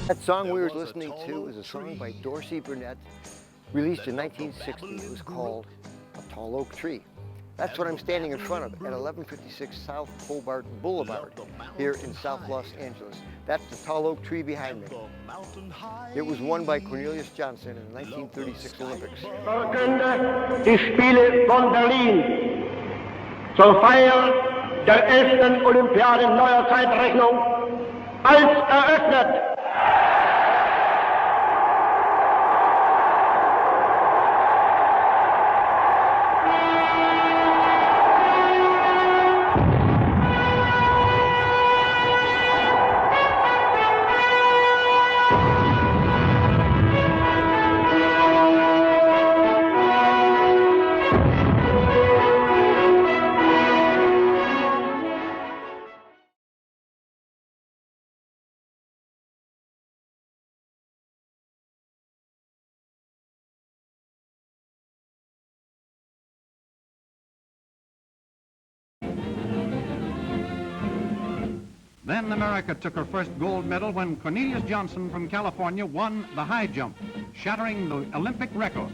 That song we were listening to is a song by Dorsey Burnett, released in 1960. It was called A Tall Oak Tree. That's what I'm standing in front of at 1156 South Hobart Boulevard here in South Los Angeles. That's the tall oak tree behind me. It was won by Cornelius Johnson in the 1936 Olympics. Verkünde die Spiele von Berlin zur Feier der 11. Olympiade neuer Zeitrechnung als eröffnet. Then America took her first gold medal when Cornelius Johnson from California won the high jump, shattering the Olympic record.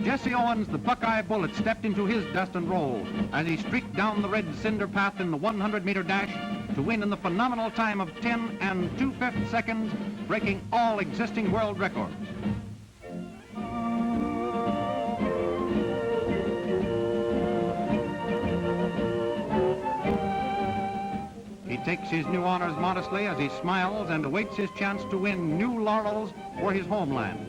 Jesse Owens, the Buckeye Bullet, stepped into his dust and roll as he streaked down the red cinder path in the 100-meter dash to win in the phenomenal time of 10 2/5 seconds, breaking all existing world records. He takes his new honors modestly as he smiles and awaits his chance to win new laurels for his homeland.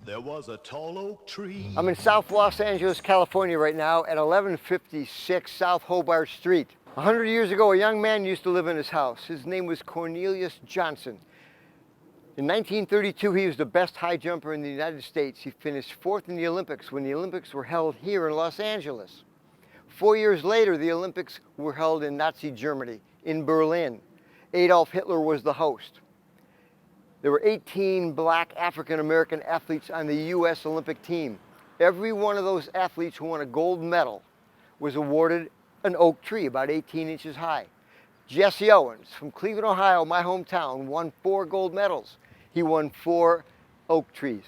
There was a tall oak tree. I'm in South Los Angeles, California right now at 1156 South Hobart Street. 100 years ago, a young man used to live in his house. His name was Cornelius Johnson. In 1932, he was the best high jumper in the United States. He finished fourth in the Olympics when the Olympics were held here in Los Angeles. 4 years later, the Olympics were held in Nazi Germany, in Berlin. Adolf Hitler was the host. There were 18 black African-American athletes on the U.S. Olympic team. Every one of those athletes who won a gold medal was awarded an oak tree about 18 inches high. Jesse Owens from Cleveland, Ohio, my hometown, won 4 gold medals. He won 4 oak trees.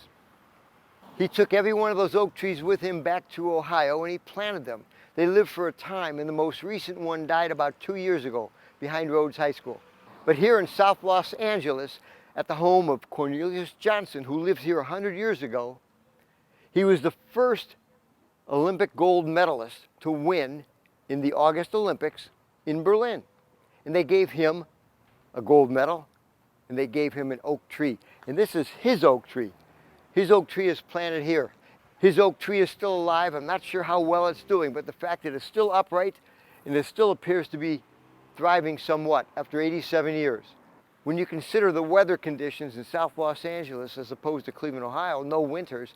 He took every one of those oak trees with him back to Ohio and he planted them. They lived for a time, and the most recent one died about 2 years ago behind Rhodes High School. But here in South Los Angeles, at the home of Cornelius Johnson, who lived here 100 years ago, he was the first Olympic gold medalist to win in the August Olympics in Berlin. And they gave him a gold medal, and they gave him an oak tree. And this is his oak tree. His oak tree is planted here. His oak tree is still alive. I'm not sure how well it's doing, but the fact that it's still upright and it still appears to be thriving somewhat after 87 years. When you consider the weather conditions in South Los Angeles as opposed to Cleveland, Ohio, no winters,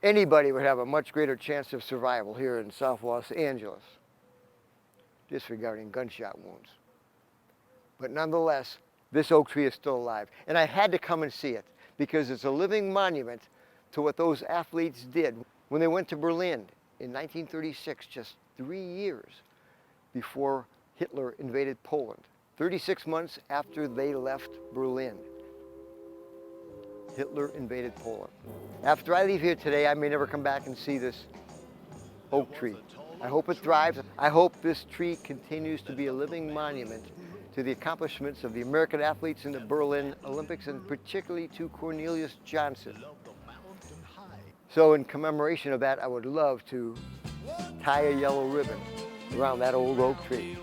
anybody would have a much greater chance of survival here in South Los Angeles, disregarding gunshot wounds. But nonetheless, this oak tree is still alive. And I had to come and see it because it's a living monument to what those athletes did when they went to Berlin in 1936, just 3 years before Hitler invaded Poland. 36 months after they left Berlin, Hitler invaded Poland. After I leave here today, I may never come back and see this oak tree. I hope it thrives. I hope this tree continues to be a living monument to the accomplishments of the American athletes in the Berlin Olympics, and particularly to Cornelius Johnson. So in commemoration of that, I would love to tie a yellow ribbon around that old oak tree.